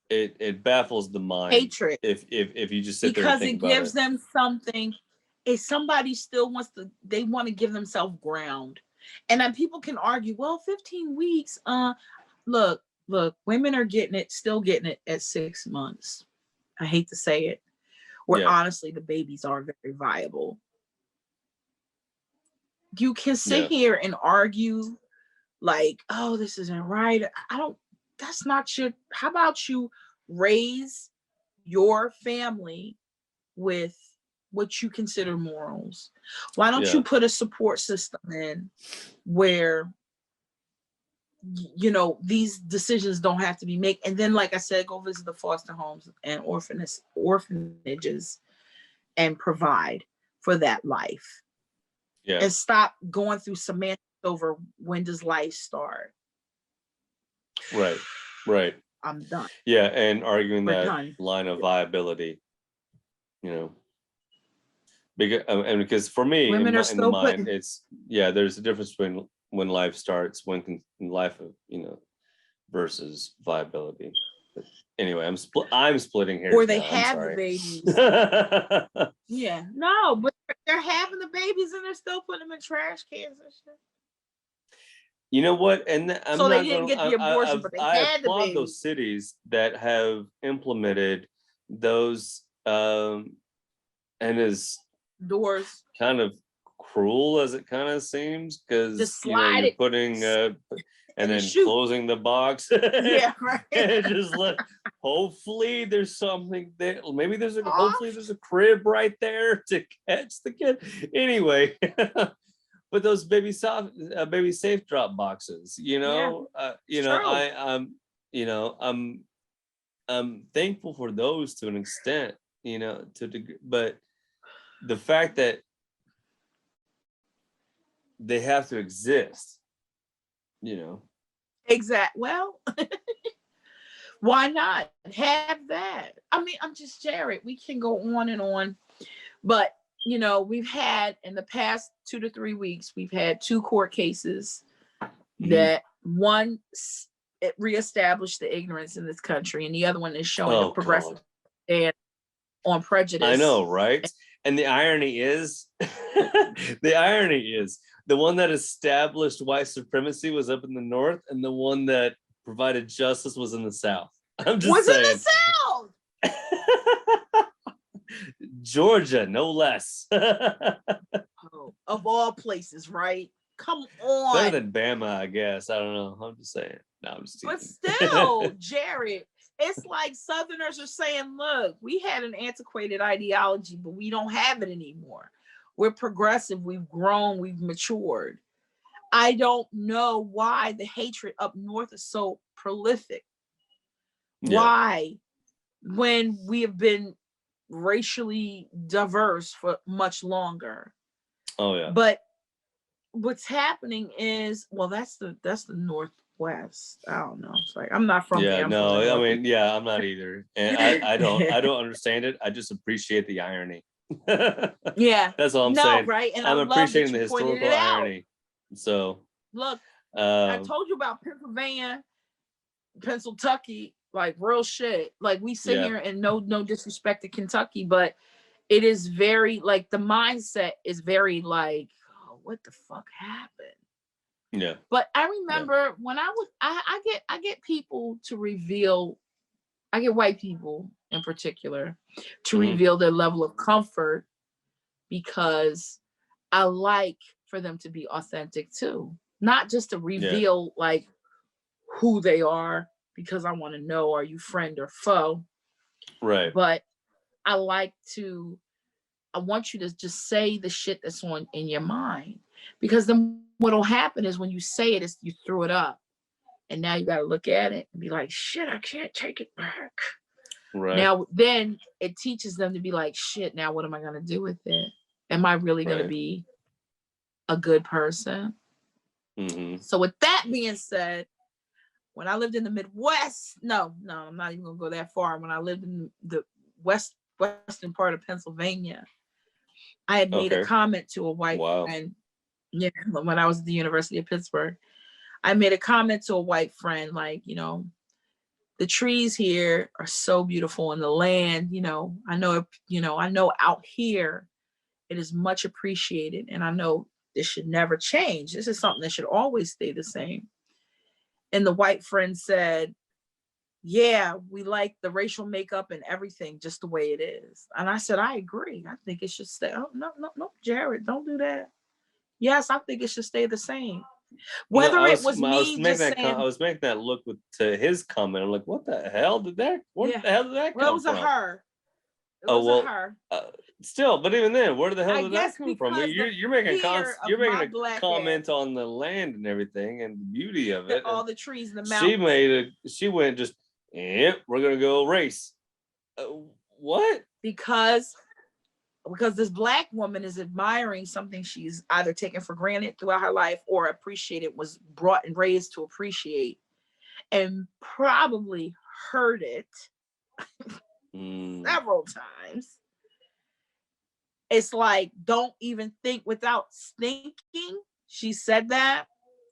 it baffles the mind. Hatred. If you just sit there and think about it. Because it gives them something. If somebody still they want to give themselves ground. And then people can argue, well, 15 weeks. Look, women are still getting it at 6 months. I hate to say it. Where honestly, the babies are very viable. You can sit here and argue like, oh, this isn't right. That's not how about you raise your family with what you consider morals? Why don't you put a support system in where these decisions don't have to be made? And then, like I said, go visit the foster homes and orphanages and provide for that life. Yeah. And stop going through semantics over when does life start. Right. I'm done. Yeah, and arguing line of viability, because for me, women in the mind, it's there's a difference between when life starts, when life, versus viability. But anyway, I'm splitting hairs. Or they have the babies. Yeah, no, but they're having the babies and they're still putting them in trash cans and shit. You know what? And they didn't get the abortion, but they had the baby. Those cities that have implemented those, and as doors, kind of cruel as it kind of seems, because you're putting and then closing the box. Yeah, right. And just hopefully there's something there. Maybe hopefully there's a crib right there to catch the kid. Anyway. But those baby safe drop boxes, I'm thankful for those to an extent, but the fact that they have to exist, Exactly. Well, why not have that? I mean, I'm just Jared. We can go on and on, but we've had in the past 2 to 3 weeks, we've had 2 court cases that one it reestablished the ignorance in this country, and the other one is showing a progressive stand on prejudice. I know, right? And the irony is, the one that established white supremacy was up in the north, and the one that provided justice was in the south. I'm just saying. In the south. Georgia, no less. Of all places, right? Come on. Better than Bama, I guess. I don't know. I'm just saying. No, I'm just teasing. But still, Jared, it's like Southerners are saying, look, we had an antiquated ideology, but we don't have it anymore. We're progressive. We've grown. We've matured. I don't know why the hatred up north is so prolific. Yeah. Why, when we have been racially diverse for much longer. Oh yeah. But what's happening is, well, that's the Northwest. I don't know. It's like I'm not from there. Yeah, I'm from the no, I North. mean, yeah, I'm not either. And I don't understand it. I just appreciate the irony. Yeah. That's all I'm No, saying. right. And I I'm love that appreciating the you pointed historical it out. irony. So, Look, I um, told you about Pennsylvania, Pennsylvania, like real shit. Like we sit yeah, here and no disrespect to Kentucky, but it is very like the mindset is very like, oh, what the fuck happened? yeah, But I yeah, remember when I get people to reveal, I get white people in particular to hmm, reveal their level of comfort because I like for them to be authentic too. Not just to yeah, reveal like who they are because I want to know, are you friend or foe? right, But I like to, I want you to just say the shit that's on in your mind. Because then what'll happen is when you say it, is you threw it up. And now you gotta look at it and be like, shit, I can't take it back. right, Now then it teaches them to be like, shit, now what am I gonna do with it? Am I really gonna right. be a good person? Hmm. So with that being said, when I lived in the Midwest, no, I'm not even gonna go that far. When I lived in the western part of Pennsylvania, I had made a Okay. comment to a white Wow. friend. Yeah, when I was at the University of Pittsburgh, I made a comment to a white friend, like, the trees here are so beautiful and the land, I know out here it is much appreciated. And I know this should never change. This is something that should always stay the same. And the white friend said, yeah, we like the racial makeup and everything just the way it is. And I said, I agree. I think it should stay. Oh, no, Jared, don't do that. Yes, I think it should stay the same. No, Whether it was I was me making just that I saying, was making that look to his comment. I'm like, what the hell where yeah, the hell did that well, it come was a from? her. It Oh was a well, her. still, but even then, where the hell I did that guess come from? because the You're making fear of you're making my a black ass, comment on the land and everything and the beauty of it, all and the trees and the mountains. she went just, yep, we're gonna go race. What? Because this black woman is admiring something she's either taken for granted throughout her life or appreciated, was brought and raised to appreciate, and probably heard it several times. It's like, don't even think without thinking. She said that,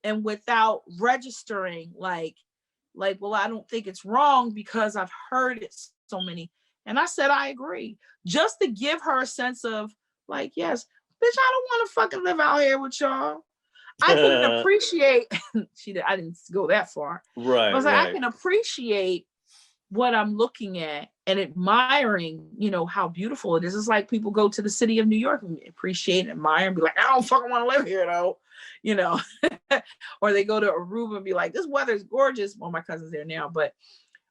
and without registering, well, I don't think it's wrong because I've heard it so many. And I said, I agree. Just to give her a sense of like, yes, bitch, I don't want to fucking live out here with y'all. I can appreciate, I didn't go that far. Right, I was like, I right. can appreciate what I'm looking at and admiring, how beautiful it is. It's like people go to the city of New York and appreciate and admire and be like, I don't fucking want to live here though, or they go to Aruba and be like, this weather's gorgeous. Well, my cousin's there now,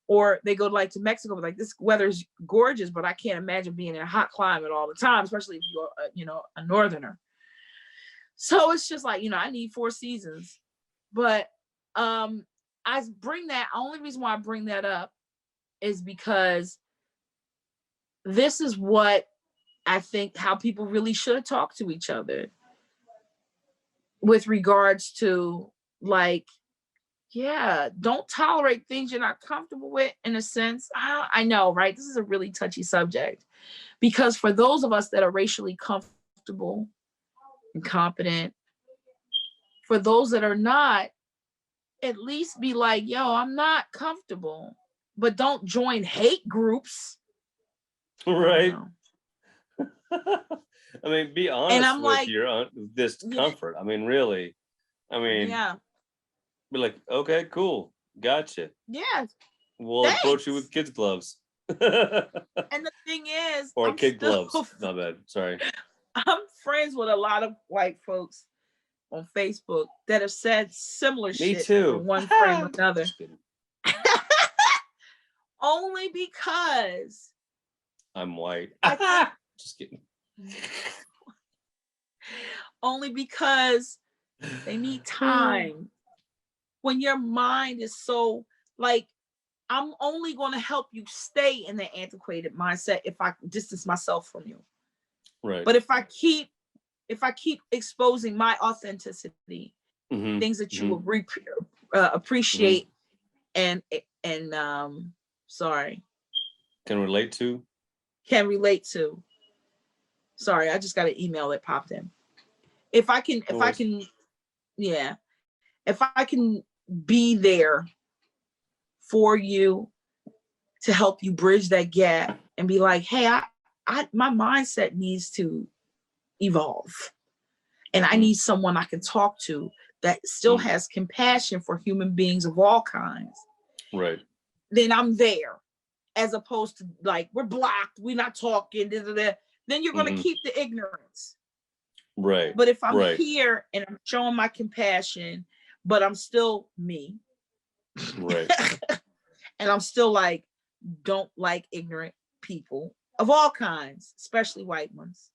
or they go to Mexico, but like, this weather's gorgeous, but I can't imagine being in a hot climate all the time, especially if you're, a northerner. So it's just like, I need 4 seasons. But I bring that, only reason why I bring that up is because this is what I think how people really should talk to each other with regards to like, yeah, don't tolerate things you're not comfortable with, in a sense. I know, right? This is a really touchy subject because for those of us that are racially comfortable and competent, for those that are not, at least be like, yo, I'm not comfortable, but don't join hate groups. Right. I mean, be And honest I'm with like, your discomfort. I mean, really. I mean, yeah, be like, okay, cool, gotcha. yeah, We'll approach you thanks. with kids gloves. And the thing is, Or I'm kid still gloves. My bad. Sorry. I'm friends with a lot of white folks on Facebook that have said similar Me shit over too. one frame or another. Just kidding. Only because I'm white. Just kidding. only because they need time. When your mind is so like, I'm only going to help you stay in the antiquated mindset if I distance myself from you. Right. But if I keep if I keep exposing my authenticity, things that you will appreciate and sorry, can relate to. Sorry, I just got an email that popped in. If I can be there for you to help you bridge that gap and be like, hey, my mindset needs to evolve. And I need someone I can talk to that still has compassion for human beings of all kinds. Right. Then I'm there, as opposed to like, we're blocked, we're not talking, then you're going to keep the ignorance. Right. But if I'm here and I'm showing my compassion, but I'm still me. Right. And I'm still like, don't like ignorant people of all kinds, especially white ones.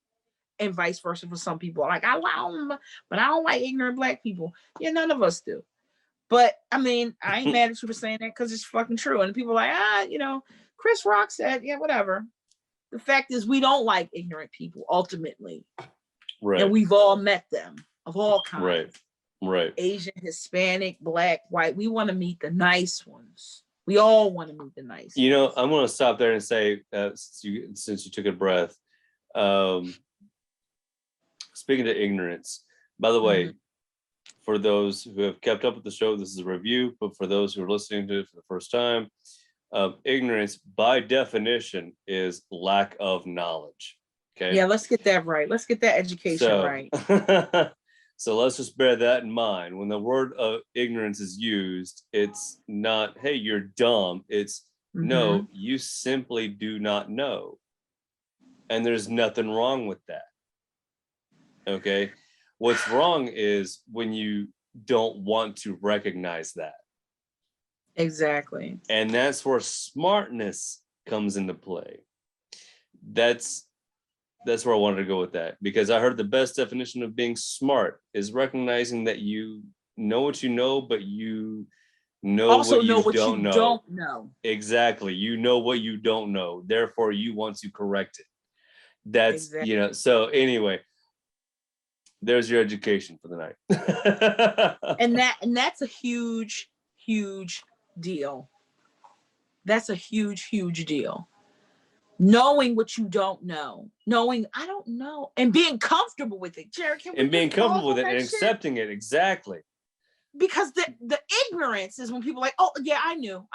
And vice versa for some people. Like, I allow them, but I don't like ignorant black people. Yeah, none of us do. But I mean, I ain't mad at you for saying that because it's fucking true. And people are like, Chris Rock said, yeah, whatever. The fact is, we don't like ignorant people ultimately. Right. And we've all met them of all kinds. Right. Asian, Hispanic, black, white. We want to meet the nice ones. We all want to meet the nice ones. I'm going to stop there and say, since you took a breath, speaking to ignorance, by the way, for those who have kept up with the show, this is a review, but for those who are listening to it for the first time, ignorance by definition is lack of knowledge. Okay. Yeah, let's get that right. Let's get that education right. So let's just bear that in mind. When the word of ignorance is used, it's not, hey, you're dumb. It's no, you simply do not know. And there's nothing wrong with that. Okay. What's wrong is when you don't want to recognize that. Exactly. And that's where smartness comes into play. That's where I wanted to go with that, because I heard the best definition of being smart is recognizing that you know what you know, but you know also what know you what don't you know. Don't know. Exactly. You know what you don't know. Therefore, you want to correct it. That's, exactly. So anyway, there's your education for the night. and that's a huge, huge deal. That's a huge, huge deal. Knowing what you don't know, knowing I don't know, and being comfortable with it, Jared. And being comfortable with it and accepting it, exactly. Because the ignorance is when people are like, oh yeah, I knew.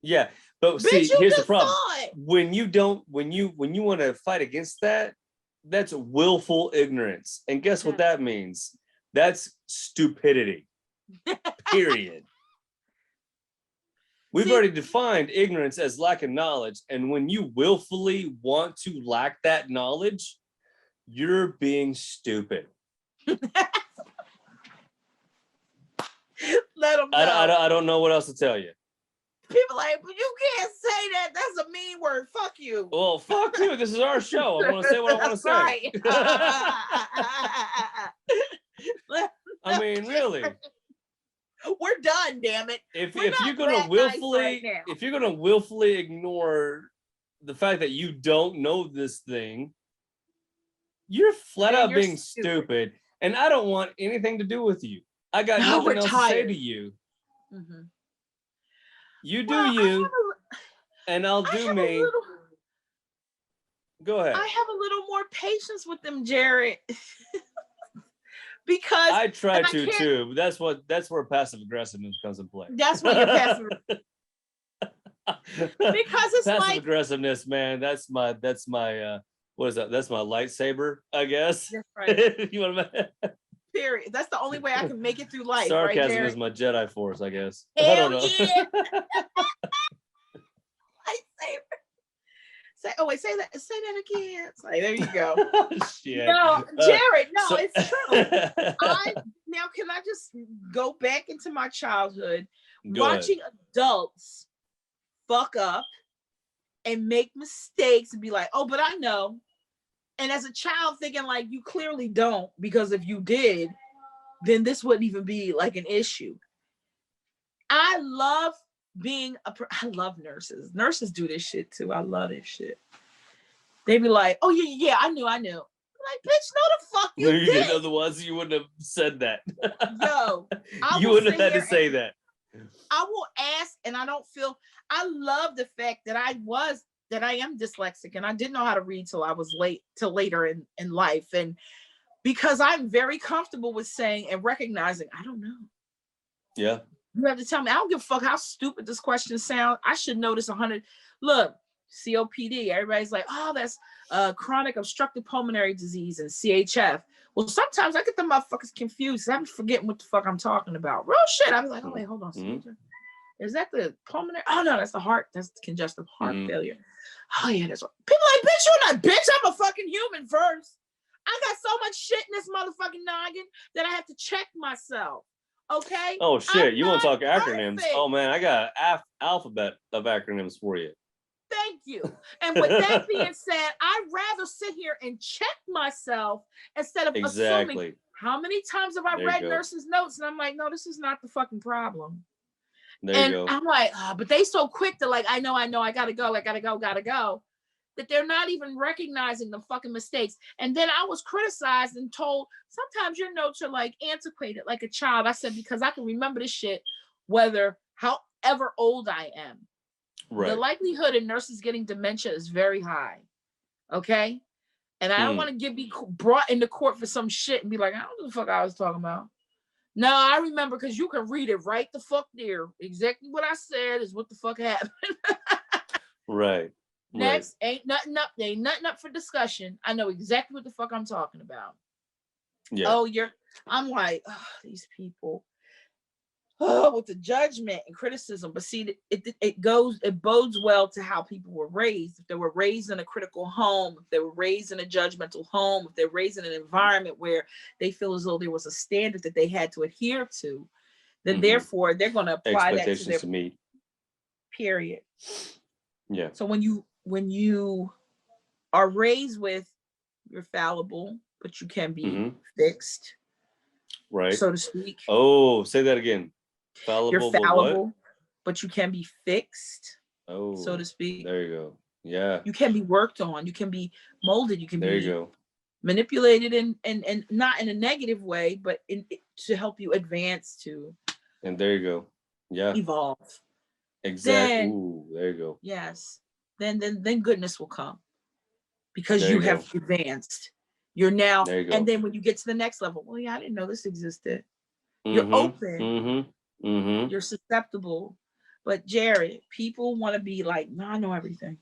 Yeah, but Bitch, see, here's the problem. When you want to fight against that, that's willful ignorance, and guess what that means? That's stupidity. Period. We've already defined ignorance as lack of knowledge. And when you willfully want to lack that knowledge, you're being stupid. Let them know. I don't know what else to tell you. People like, but you can't say that. That's a mean word. Fuck you. Well, fuck you. This is our show. I'm going to say what I want to say. Right. I mean, really. We're done, damn it. If you're gonna willfully ignore the fact that you don't know this thing, you're flat out being stupid. And I don't want anything to do with you. I got nothing else to say to you. You do you, and I'll do me. Go ahead. I have a little more patience with them, Jared. Because I try to too. That's where passive aggressiveness comes in play. That's what you're passive. Because it's passive aggressiveness, man. That's my what is that? That's my lightsaber, I guess. That's right. You want to? Period. That's the only way I can make it through life. Sarcasm right, is my Jedi force, I guess. Hell I don't know. Yeah. Lightsaber. Say that again. It's like, there you go. Shit. No, Jared, it's true. Now can I just go back into my childhood, watching adults fuck up and make mistakes and be like, oh, but I know. And as a child thinking like, you clearly don't, because if you did, then this wouldn't even be like an issue. I love I love nurses. Nurses do this shit too. I love this shit. They be like, oh yeah, I knew. Like, bitch, no the fuck you No, you did. didn't. Otherwise, you wouldn't have said that. Yo, You wouldn't have had to say that. I will ask, and I don't feel. I love the fact that I am dyslexic, and I didn't know how to read till later in life, and because I'm very comfortable with saying and recognizing I don't know. Yeah. You have to tell me. I don't give a fuck how stupid this question sounds. I should know this 100. Look, COPD. Everybody's like, oh, that's chronic obstructive pulmonary disease and CHF. Well, sometimes I get the motherfuckers confused. I'm forgetting what the fuck I'm talking about. Real shit. I was like, oh wait, hold on. Is that the pulmonary? Oh no, that's the heart. That's the congestive heart failure. Oh yeah, that's what people like. Bitch, you're not bitch. I'm a fucking human first. I got so much shit in this motherfucking noggin that I have to check myself. Okay. Oh shit, you want to talk acronyms? Perfect. Oh man, I got an alphabet of acronyms for you. Thank you. And with that being said, I'd rather sit here and check myself instead of assuming. How many times have I read nurses' notes and I'm like, no, this is not the fucking problem. There you go. I'm like, but they so quick to like, I know, I gotta go. That they're not even recognizing the fucking mistakes. And then I was criticized and told, sometimes your notes are like antiquated, like a child. I said, because I can remember this shit, however old I am. Right. The likelihood of nurses getting dementia is very high. Okay. And I don't want to be brought into court for some shit and be like, I don't know what the fuck I was talking about. No, I remember because you can read it right the fuck there. Exactly what I said is what the fuck happened. Right. Next, ain't nothing up for discussion. I know exactly what the fuck I'm talking about. Yeah. Oh, I'm like, these people. With the judgment and criticism. But see, it bodes well to how people were raised. If they were raised in a critical home, if they were raised in a judgmental home, if they're raised in an environment where they feel as though there was a standard that they had to adhere to, then therefore they're going to apply that to their to meet. Period. Yeah. So when you are raised with, you're fallible, but you can be fixed, right? So to speak. Oh, say that again. Fallible, you're fallible, but you can be fixed, so to speak. There you go. Yeah. You can be worked on. You can be molded. You can be manipulated and not in a negative way, but to help you advance to. And there you go. Yeah. Evolve. Exactly. Ooh, there you go. Yes. Then goodness will come because you have advanced. You're now, and then when you get to the next level, well, yeah, I didn't know this existed. You're open. You're susceptible. But Jared, people want to be like, no, I know everything.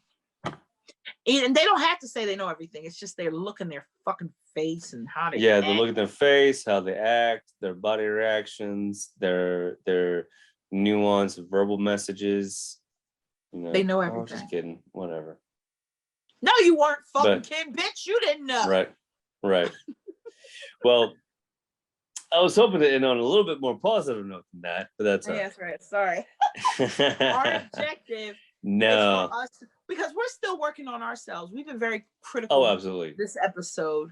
And they don't have to say they know everything. It's just they look in their fucking face and how they act. They look at their face, how they act, their body reactions, their nuanced verbal messages. They know everything. I'm just kidding. Whatever. No, you weren't fucking kidding, bitch. You didn't know. Right. Well, I was hoping to end on a little bit more positive note than that, but that's all right. That's right. Sorry. Our objective is for us, because we're still working on ourselves. We've been very critical. Oh, absolutely. This episode,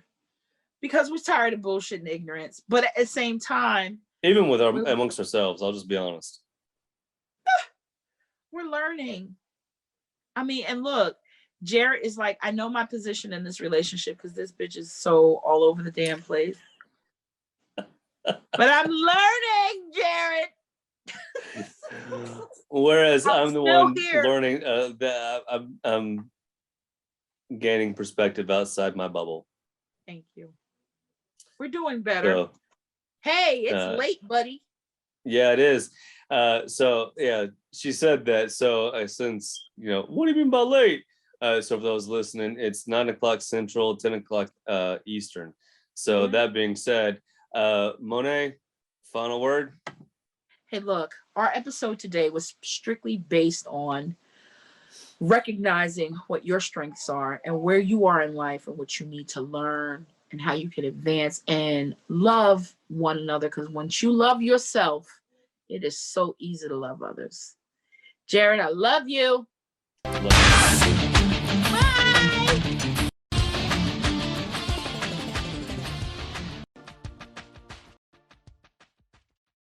because we're tired of bullshit and ignorance, but at the same time, even with amongst ourselves, I'll just be honest. We're learning. I mean, and look, Jared is like, I know my position in this relationship because this bitch is so all over the damn place. But I'm learning, Jared. Whereas I'm the one learning that I'm gaining perspective outside my bubble. Thank you. We're doing better. Hey, it's late, buddy. Yeah, it is. So yeah, she said that. So since what do you mean by late? So for those listening, it's 9:00 Central, 10:00 Eastern. So that being said, Monet, final word. Hey, look, our episode today was strictly based on recognizing what your strengths are and where you are in life and what you need to learn and how you can advance and love one another. Because once you love yourself, it is so easy to love others. Jared, I love you. Love you.